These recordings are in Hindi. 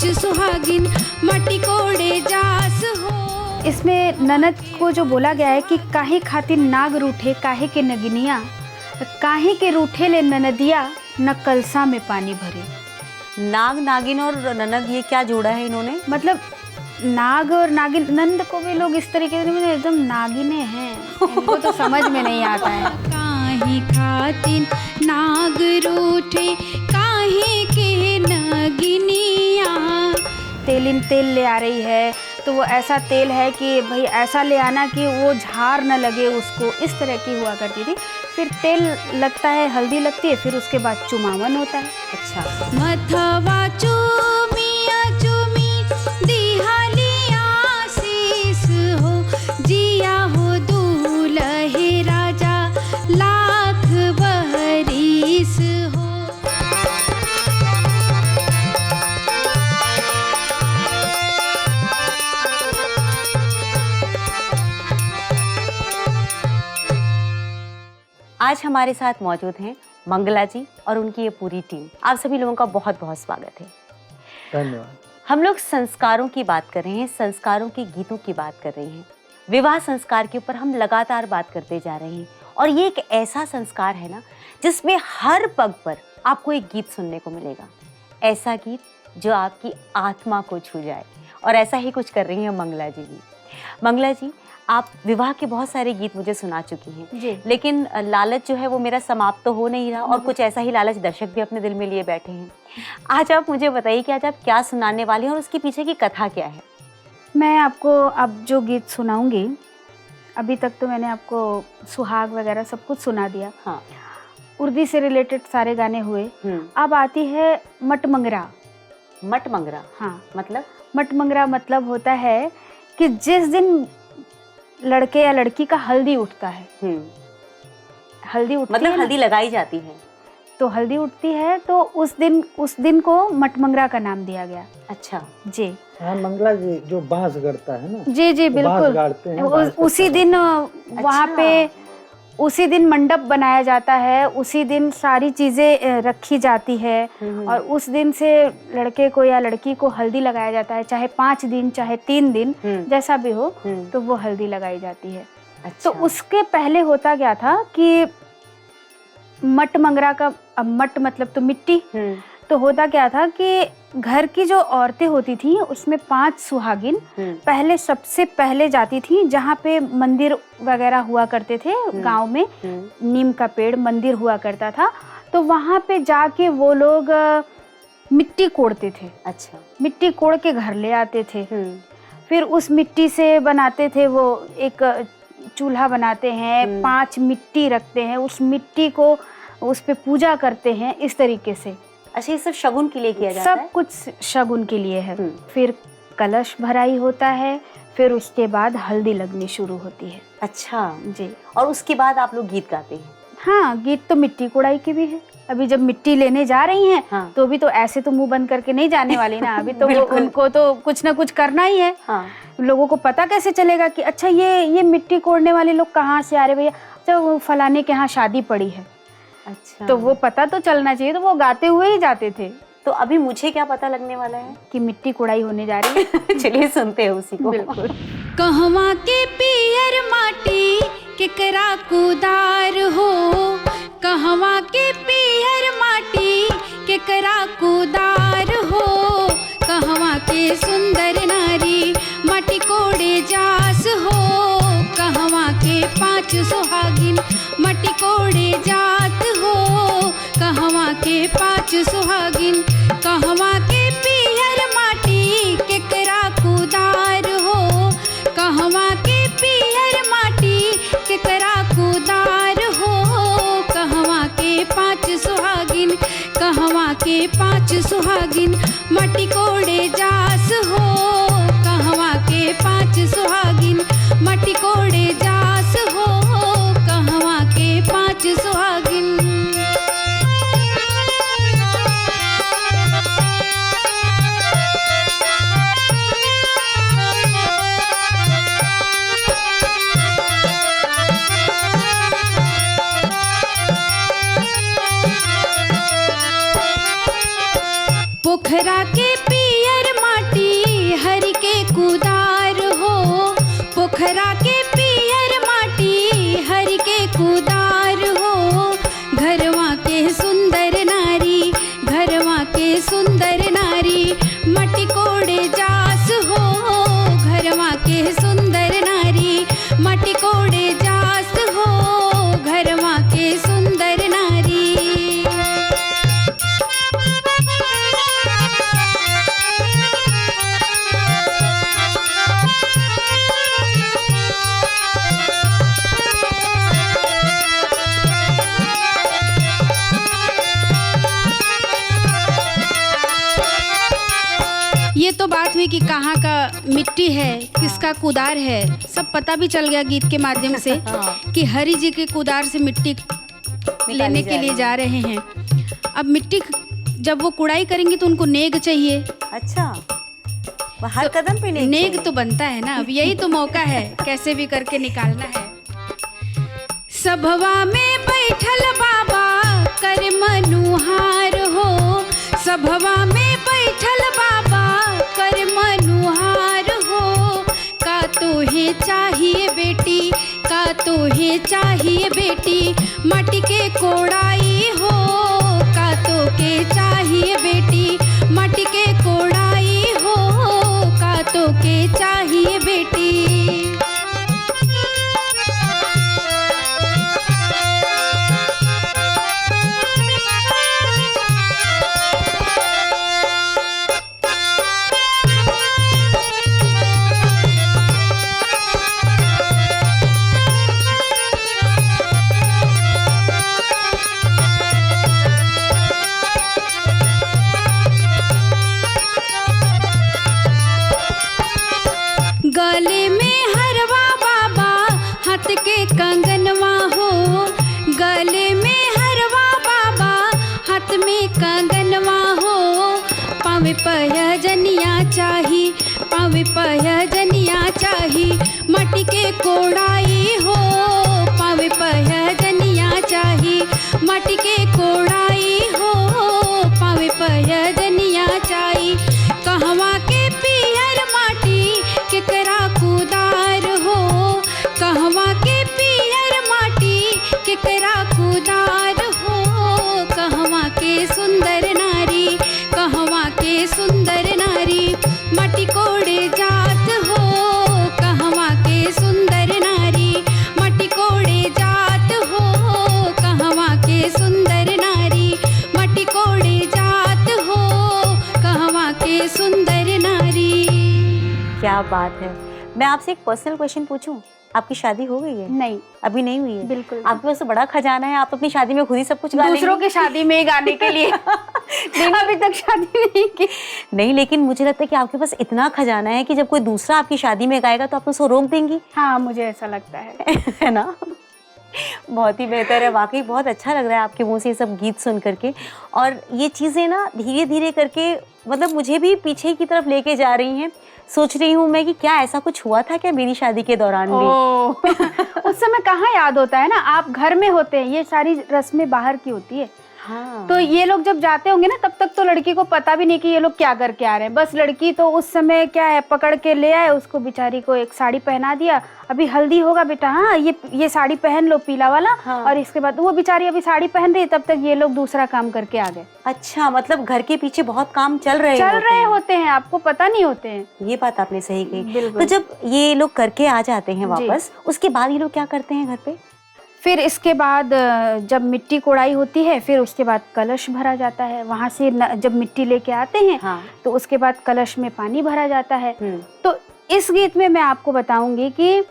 पाँच सुहागिन माटी कोड़े जास हो। इसमें ननद को जो बोला गया है कि काहे खातिर नाग रूठे काहे के नगिनिया, काहे के रूठे ले ननदिया न कलसा में पानी भरे। नाग, नागिन और ननद, ये क्या जोड़ा है इन्होंने? मतलब नाग और नागिन, नंद को भी लोग इस तरीके से मतलब एकदम नागिने हैं, इनको तो समझ में नहीं आता है। काहे खातिर नाग रूठे काहे के नगिनिया। तेल ले आ रही है तो वो ऐसा तेल है कि भाई ऐसा ले आना कि वो झार न लगे उसको, इस तरह की हुआ करती थी। फिर तेल लगता है, हल्दी लगती है, फिर उसके बाद चुमावन होता है। अच्छा। मथवा चूमिया चूमी दिहालिया शीस हो, जिया हो दूल्हे राजा लाख बहरीस हो। आज हमारे साथ मौजूद हैं मंगला जी और उनकी ये पूरी टीम। आप सभी लोगों का बहुत बहुत स्वागत है। धन्यवाद। हम लोग संस्कारों की बात कर रहे हैं, संस्कारों के गीतों की बात कर रहे हैं। विवाह संस्कार के ऊपर हम लगातार बात करते जा रहे हैं और ये एक ऐसा संस्कार है ना जिसमें हर पग पर आपको एक गीत सुनने को मिलेगा, ऐसा गीत जो आपकी आत्मा को छू जाए। और ऐसा ही कुछ कर रही हैं मंगला जी भी। मंगला जी, आप विवाह के बहुत सारे गीत मुझे सुना चुकी हैं जी। लेकिन लालच जो है वो मेरा समाप्त तो हो नहीं रहा और कुछ ऐसा ही लालच दर्शक भी अपने दिल में लिए बैठे हैं। आज आप मुझे बताइए कि आज आप क्या सुनाने वाली हैं और उसके पीछे की कथा क्या है? मैं आपको अब जो गीत सुनाऊंगी, अभी तक तो मैंने आपको सुहाग वगैरह सब कुछ सुना दिया। हाँ। उर्दी से रिलेटेड सारे गाने हुए। अब आती है मटमंगरा। मटमंगरा? हाँ। मतलब? मटमंगरा मतलब होता है कि जिस दिन लड़के या लड़की का हल्दी उठता है, हल्दी उठती मतलब है हल्दी लगाई जाती है, तो हल्दी उठती है तो उस दिन को मटमंगरा का नाम दिया गया। अच्छा जी। हाँ, मंगला जी जो बांस गढ़ता है ना। जी जी बांस बिल्कुल। गाड़ते हैं, बांस का उसी दिन वहाँ पे उसी दिन मंडप बनाया जाता है, उसी दिन सारी चीजें रखी जाती है और उस दिन से लड़के को या लड़की को हल्दी लगाया जाता है, चाहे 5 दिन चाहे 3 दिन जैसा भी हो, तो वो हल्दी लगाई जाती है। अच्छा। तो उसके पहले होता क्या था कि मटमंगरा का, अब मट मतलब तो मिट्टी, तो होता क्या था कि घर की जो औरतें होती थी उसमें 5 सुहागिन पहले सबसे पहले जाती थी, जहाँ पे मंदिर वगैरह हुआ करते थे गांव में, नीम का पेड़ मंदिर हुआ करता था, तो वहाँ पे जाके वो लोग मिट्टी कोड़ते थे। अच्छा। मिट्टी कोड़ के घर ले आते थे, फिर उस मिट्टी से बनाते थे, वो एक चूल्हा बनाते हैं, 5 मिट्टी रखते हैं, उस मिट्टी को उस पे पूजा करते हैं, इस तरीके से। अच्छा, ये सब शगुन के लिए किया जाता है? सब कुछ शगुन के लिए है। फिर कलश भराई होता है, फिर उसके बाद हल्दी लगनी शुरू होती है। अच्छा जी। और उसके बाद आप लोग गीत गाते हैं? हाँ, गीत तो मिट्टी कोड़ाई की भी है। अभी जब मिट्टी लेने जा रही हैं, हाँ। तो अभी तो ऐसे तो मुंह बंद करके नहीं जाने वाली ना, अभी तो उनको तो कुछ ना कुछ करना ही है। हाँ। लोगों को पता कैसे चलेगा कि अच्छा ये मिट्टी कोड़ने वाले लोग कहाँ से आ रहे भैया, तो फलाने के यहाँ शादी पड़ी है। अच्छा। तो वो पता तो चलना चाहिए, तो वो गाते हुए ही जाते थे। तो अभी मुझे क्या पता लगने वाला है? कि मिट्टी कोड़ाई होने जा रही है। चलिए सुनते हैं उसी को। बिल्कुल। कहवा के पियर माटी केकरा कुदार हो, कहवा के पियर माटी केकरा कुदार हो, कहवा के सुंदर नारी माटी कोड़े जास हो, कहवा के 5 सुहागिन माटी कोड़े जात हो, कहवा के 5 सुहागिन, कहवा के पियर माटी केकरा कुदार हो, कहवा के पियर माटी केकरा कुदार हो, कहवा के 5 सुहागिन, कहवा के 5 सुहागिन माटी कोड़े जास हो, कहवा के 5 सुहागिन माटी कोड़े जास हो, कहवा के 5 सुहागिन। पोखरा के पियर पोखरा के पियर माटी हरि के कुदार हो, घरवा के सुंदर नारी, घरवा के सुंदर नारी, मटी कोड़े जास हो, घरवा के सुंदर नारी, मटी कोड़े जास हो, घरवा के सुंदर नारी। ये तो बात हुई कि कहाँ का मिट्टी है, किसका कुदार है, सब पता भी चल गया गीत के माध्यम से कि हरि जी के कुदार से मिट्टी लेने के लिए जा रहे हैं। अब मिट्टी जब वो कुड़ाई करेंगे तो उनको नेग चाहिए। अच्छा, वो हर कदम पे नेग तो बनता है ना, अब यही तो मौका है, कैसे भी करके निकालना है। सभवा में बैठल बाबा कर मनुहार हो, सभवा में बैठल बाबा कर मनुहार हो, का तोहे चाहिए बेटी, का तोहे चाहिए बेटी, मटी के कोड़ाई हो, का तो के चाहिए बेटी, मटी के कोड़ाई हो, का तो के चाहिए बेटी। गले में हरवा बाबा हाथ के कंगनवा हो, गले में हरवा बाबा हाथ में कंगनवा हो, पावे पयजनिया चाही, पावे पयजनिया चाही, मटी के कोड़ाई हो, पावे पयजनिया चाही, मटी के कोड़ाई हो, पावे पयजनिया चाही। कहवा के पियर माटी केकरा कुदार हो, कहवा के पियर माटी केकरा कुदार हो, कहवा के सुंदर नारी, कहवा के सुंदर नारी, मटी कोड़े जात हो, कहवा के सुंदर नारी, मटी कोड़े जात हो, कहवा के सुंदर नारी, मटी कोड़े जात हो, कहवा के सुंदर नारी। क्या बात है। मैं आपसे एक पर्सनल क्वेश्चन पूछूं, आपकी शादी हो गई है? नहीं, अभी नहीं हुई है। बिल्कुल। आपके पास तो बड़ा खजाना है, आप अपनी शादी में खुद ही सब कुछ गा लेंगी। दूसरों की शादी में गाने के लिए अभी तक शादी नहीं की। नहीं, लेकिन मुझे लगता है कि आपके पास इतना खजाना है कि जब कोई दूसरा आपकी शादी में गाएगा तो आप उसको रोक देंगी। हाँ, मुझे ऐसा लगता है। है ना? बहुत ही बेहतर है, वाकई बहुत अच्छा लग रहा है आपके मुंह से ये सब गीत सुन करके। और ये चीज़ें ना धीरे धीरे करके मतलब मुझे भी पीछे की तरफ लेके जा रही हैं। सोच रही हूँ मैं कि क्या ऐसा कुछ हुआ था क्या मेरी शादी के दौरान भी? उस समय कहाँ याद होता है ना, आप घर में होते हैं, ये सारी रस्में बाहर की होती है। हाँ। तो ये लोग जब जाते होंगे ना, तब तक तो लड़की को पता भी नहीं कि ये लोग क्या करके आ रहे हैं। बस लड़की तो उस समय क्या है, पकड़ के ले आए उसको, बेचारी को एक साड़ी पहना दिया, अभी हल्दी होगा बेटा, हाँ ये साड़ी पहन लो पीला वाला। हाँ। और इसके बाद वो बेचारी अभी साड़ी पहन रही है, तब तक ये लोग दूसरा काम करके आ गए। अच्छा, मतलब घर के पीछे बहुत काम चल रहे होते हैं, आपको पता नहीं होते हैं। ये बात आपने सही कही। बिल्कुल। तो जब ये लोग करके आ जाते हैं वापस, उसके बाद ये लोग क्या करते हैं घर पे? फिर इसके बाद जब मिट्टी कोड़ाई होती है, फिर उसके बाद कलश भरा जाता है। वहाँ से जब मिट्टी लेके आते हैं, हाँ। तो उसके बाद कलश में पानी भरा जाता है। तो इस गीत में मैं आपको बताऊंगी कि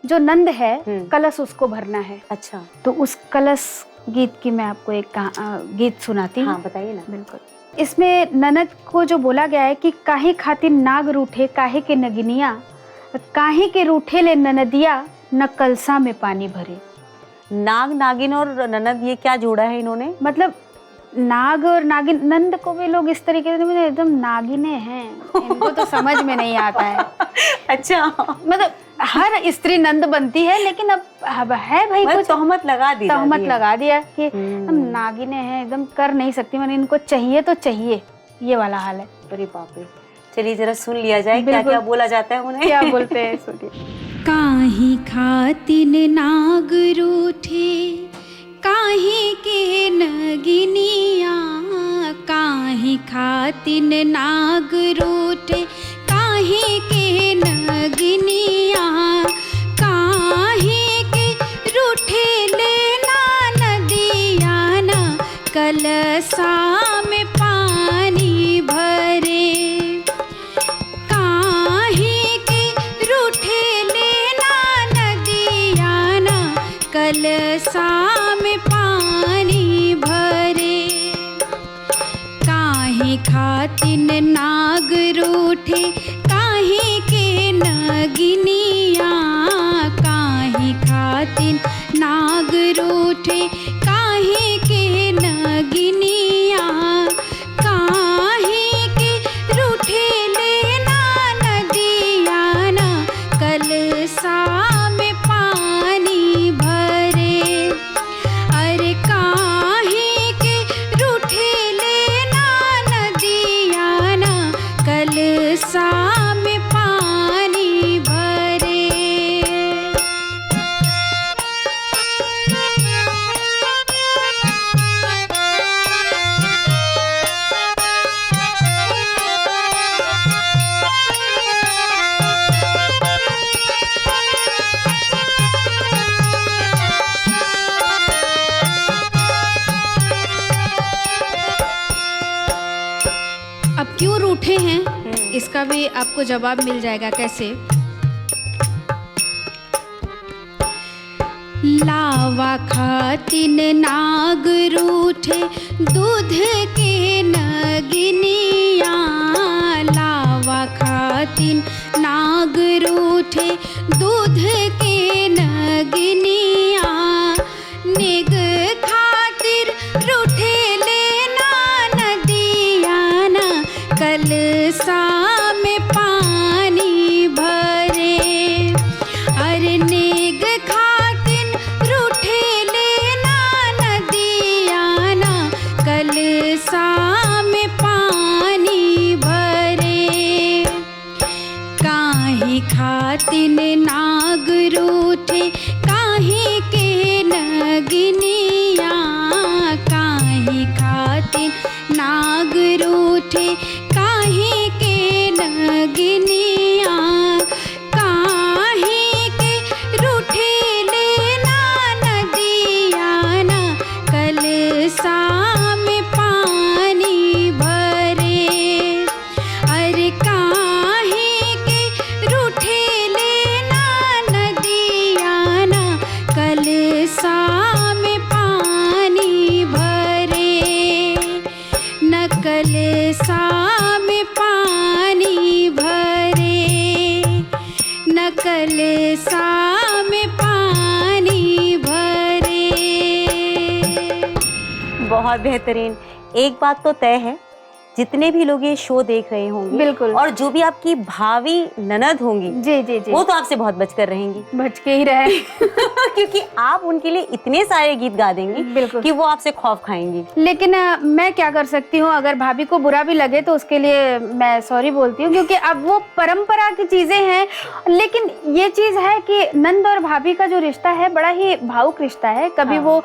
जो नंद है, कलश उसको भरना है। अच्छा। तो उस कलश गीत की मैं आपको एक गीत सुनाती हूँ। हाँ, बताइए ना। बिल्कुल। इसमें ननद को जो बोला गया है कि काहे खातिर नाग रूठे काहे के नगिनिया, काहे के रूठे ले ननदिया, न कलसा में पानी भरे। नाग, नागिन और ननद, ये क्या जोड़ा है इन्होंने? मतलब नाग और नागिन, नंद को भी लोग इस तरीके से एकदम नागिने हैं, इनको तो समझ में नहीं आता है। अच्छा, मतलब हर स्त्री नंद बनती है, लेकिन अब है भाई कुछ तोहमत लगा दी, तोहमत लगा दिया कि हम नागिने हैं, एकदम कर नहीं सकती, मैंने इनको चाहिए तो चाहिए, ये वाला हाल है। अरे बाप रे। चलिए जरा सुन लिया जाए क्या बिल्कुल। क्या बोला जाता है उन्हें। क्या बोलते हैं सुनिए। काहे खातिन नाग रूठे काहे के नगिनिया, काहे खातिन नाग रूठे काहे के नगिनिया, काहे के रूठे लेना नदिया ना कलसा में पानी भरे, काहे के रूठे लेना नदिया ना कलसा में पानी भरे, काहे खातिन नाग रूठे काहे के नगिनिया, काहे खातिन नाग रूठे काहे के नगिनिया, काहे के रूठे लेना नदिया ना कलसा में पानी भरे, अरे काहे के रूठे लेना नदिया ना कलसा में पानी भरे। अब क्यों रूठे हैं इसका भी आपको जवाब मिल जाएगा। कैसे? लावा खातिन नाग रूठे दूध के नगिनिया, लावा खातिन नाग रूठे दूध के नगिनिया, निग खातिर रूठे लेना नदिया ना कलसा में पानी भरे, अरे नेग खातिन रूठे लेना नदिया ना कलसा में पानी भरे, काहे खातिन नाग रूठे काहे के नगिनिया, काहे खातिन नाग रूठे काहे के नगिनिया, काहे के रूठे लेना नदिया ना कलसा में पानी भरे, अरे काहे के रूठे लेना नदिया ना कलसा में पानी भरे, न कलसा में पानी भरे, न कलसा में पानी भरे। बहुत बेहतरीन। एक बात तो तय है, जितने भी लोग ये शो देख रहे होंगे बिल्कुल। और जो भी आपकी भावी ननद होंगी जी जी जी, वो तो आपसे बहुत बचकर रहेंगी बच के ही रहे। क्योंकि आप उनके लिए इतने सारे गीत गा देंगी बिल्कुल। कि वो आपसे खौफ खाएंगी। लेकिन मैं क्या कर सकती हूँ, अगर भाभी को बुरा भी लगे तो उसके लिए मैं सॉरी बोलती हूँ, क्योंकि अब वो परंपरा की चीजें हैं। लेकिन ये चीज है कि नंद और भाभी का जो रिश्ता है बड़ा ही भावुक रिश्ता है। कभी हाँ। वो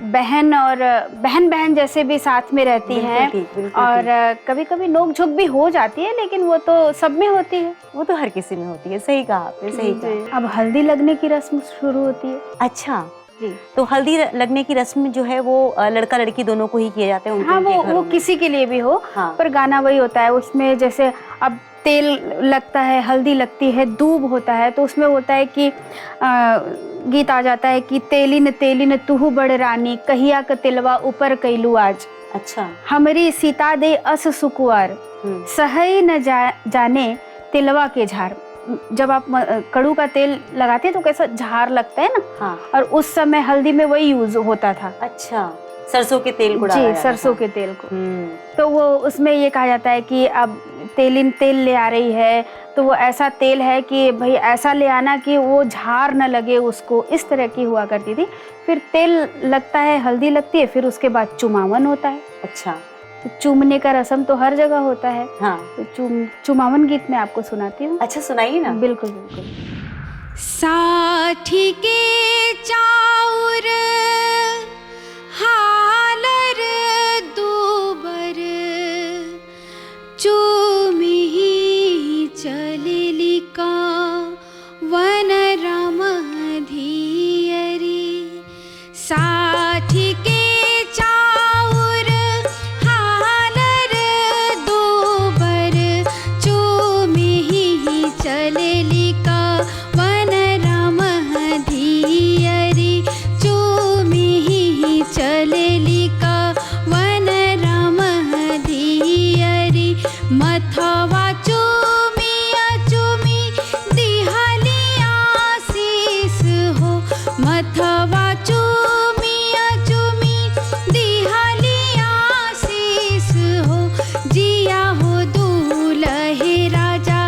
बहन और बहन जैसे भी साथ में रहती बिल्कुल हैं, ठीक, बिल्कुल और कभी कभी नोक झोंक भी हो जाती है, लेकिन वो तो सब में होती है। वो तो हर किसी में होती है। सही कहा आपने, सही कहा। अब हल्दी लगने की रस्म शुरू होती है। अच्छा जी। तो हल्दी लगने की रस्म जो है वो लड़का लड़की दोनों को ही किए जाते हैं उनके हाँ, उनके वो घरों में। किसी के लिए भी हो। हाँ। पर गाना वही होता है उसमें। जैसे अब तेल लगता है, हल्दी लगती है, दूब होता है, तो उसमें होता है कि गीत आ जाता है कि तेलिन तेलिन तुहु बड़ रानी, कहिया क तिलवा ऊपर कैलू आज, अच्छा। हमरी सीता दे अस सुकुआर, सहई न जाने तिलवा के झार। जब आप कड़ू का तेल लगाते हैं तो कैसा झार लगता है ना। हाँ। और उस समय हल्दी में वही यूज होता था। अच्छा, सरसों के तेल को डाला जी, जाता सरसों था। के तेल को। तो वो उसमें ये कहा जाता है कि अब तेलिन तेल ले आ रही है, तो वो ऐसा तेल है कि भाई ऐसा ले आना कि वो झार न लगे उसको, इस तरह की हुआ करती थी। फिर तेल लगता है, हल्दी लगती है, फिर उसके बाद चुमावन होता है। अच्छा, तो चूमने का रस्म तो हर जगह होता है, हाँ। तो चुमावन गीत मैं आपको सुनाती हूँ। अच्छा सुनाइए ना। बिल्कुल बिल्कुल। साठी के चाउर हालर दूबर चूमी चलिली का वन राम धियरी। साठी के चाउर हालर दूबर चूमी चलिली का वन राम धियरी। चूमी चलिली का वन राम धियरी। मथवा चूमिया चूमी दिहलिया शीस हो। मथवा चूमिया चूमी दिहलिया शीस हो। जिया हो दूल्हे राजा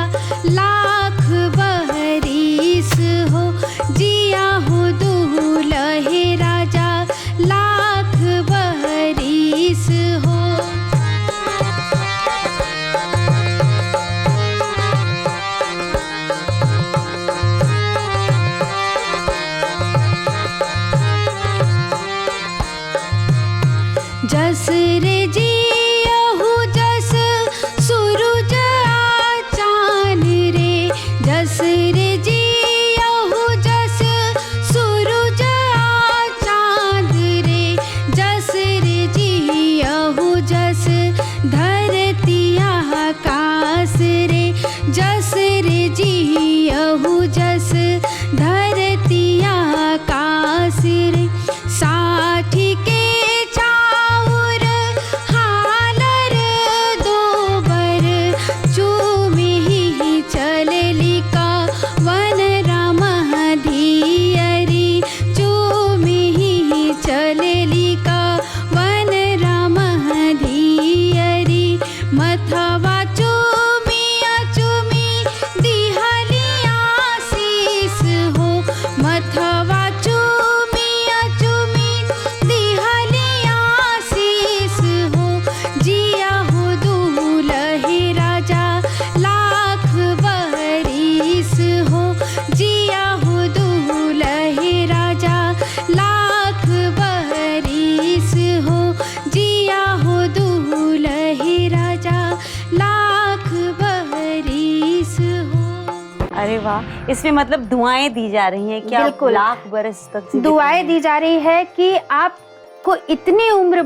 लाख बहरीस हो। जिया हो दूल्हे राजा लाख बहरीस हो। जस रे जियहु जस सूरज आचान रे। जस रे जियहु जस सूरज आचान रे। जस रे जियहु जस धरती आकाश रे। जस रे जियहु जस धरती आकाश रे। साठी के चाउर हालर दूबर चूमी चलिली का वन राम धियरी। चूमी चलिली का वन राम धियरी। मथवा चूमिया चूमी दिहलिया शीस हो। मथवा चूमिया चूमी दिहलिया शीस हो। जिया हो दूल्हे राजा लाख बहरीस हो। जिया हो दूल्हे राजा लाख बहरीस हो। जिया हो दूल्हे राजा लाख बहरीस हो। अरे वाह, इसमें मतलब दुआएं दी जा रही हैं क्या? बिल्कुल। लाख बरस तक जीवित दुआएं रहें। दी जा रही है कि आपको इतनी उम्र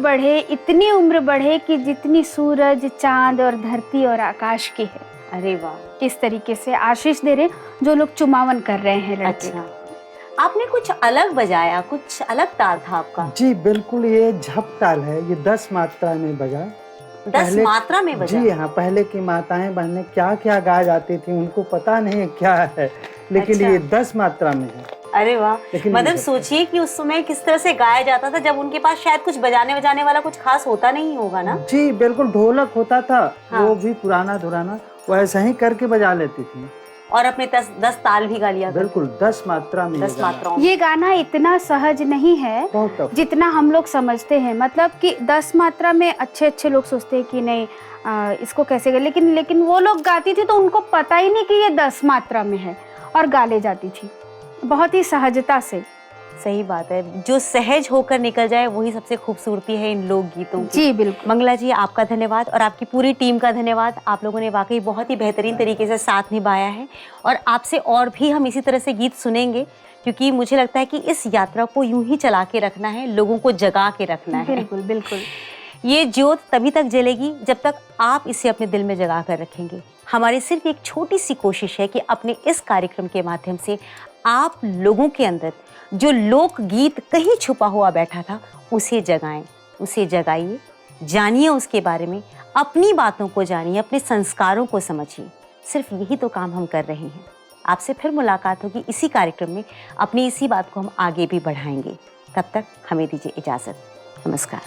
बढ़े कि जितनी सूरज चांद और धरती और आकाश की है। अरे वाह, किस तरीके से आशीष दे रहे जो लोग चुमावन कर रहे हैं लड़के। अच्छा। आपने कुछ अलग बजाया, कुछ अलग ताल था आपका। जी बिल्कुल, ये झप ताल है, ये 10 मात्रा में बजा। 10 मात्रा में बजा। जी हाँ, पहले की माताएं बहनें क्या क्या गा जाती थी उनको पता नहीं क्या है, लेकिन अच्छा। ये 10 मात्रा में है। अरे वाह, लेकिन मतलब ये सोचिए कि उस समय किस तरह से गाया जाता था जब उनके पास शायद कुछ बजाने वाला कुछ खास होता नहीं होगा ना। जी बिल्कुल, ढोलक होता था। हाँ। वो भी पुराना धुराना, वो ऐसा ही करके बजा लेती थी। और अपने 10 ताल भी गा लिया। बिल्कुल 10 मात्रा में। 10 मात्राओं। ये गाना इतना सहज नहीं है बहुत टफ। जितना हम लोग समझते हैं। मतलब कि 10 मात्रा में अच्छे लोग सोचते हैं कि नहीं इसको कैसे गा, लेकिन वो लोग गाती थी तो उनको पता ही नहीं कि ये 10 मात्रा में है और गा ले जाती थी बहुत ही सहजता से। सही बात है, जो सहज होकर निकल जाए वही सबसे खूबसूरती है इन लोकगीतों की। जी बिल्कुल। मंगला जी, आपका धन्यवाद और आपकी पूरी टीम का धन्यवाद। आप लोगों ने वाकई बहुत ही बेहतरीन तरीके से साथ निभाया है और आपसे और भी हम इसी तरह से गीत सुनेंगे, क्योंकि मुझे लगता है कि इस यात्रा को यूं ही चला के रखना है, लोगों को जगा के रखना है। बिल्कुल बिल्कुल। ये ज्योत तभी तक जलेगी जब तक आप इसे अपने दिल में जगा कर रखेंगे। हमारी सिर्फ एक छोटी सी कोशिश है कि अपने इस कार्यक्रम के माध्यम से आप लोगों के अंदर जो लोक गीत कहीं छुपा हुआ बैठा था उसे जगाएं, उसे जगाइए, जानिए उसके बारे में, अपनी बातों को जानिए, अपने संस्कारों को समझिए। सिर्फ यही तो काम हम कर रहे हैं। आपसे फिर मुलाकात होगी इसी कार्यक्रम में, अपनी इसी बात को हम आगे भी बढ़ाएंगे। तब तक हमें दीजिए इजाज़त। नमस्कार।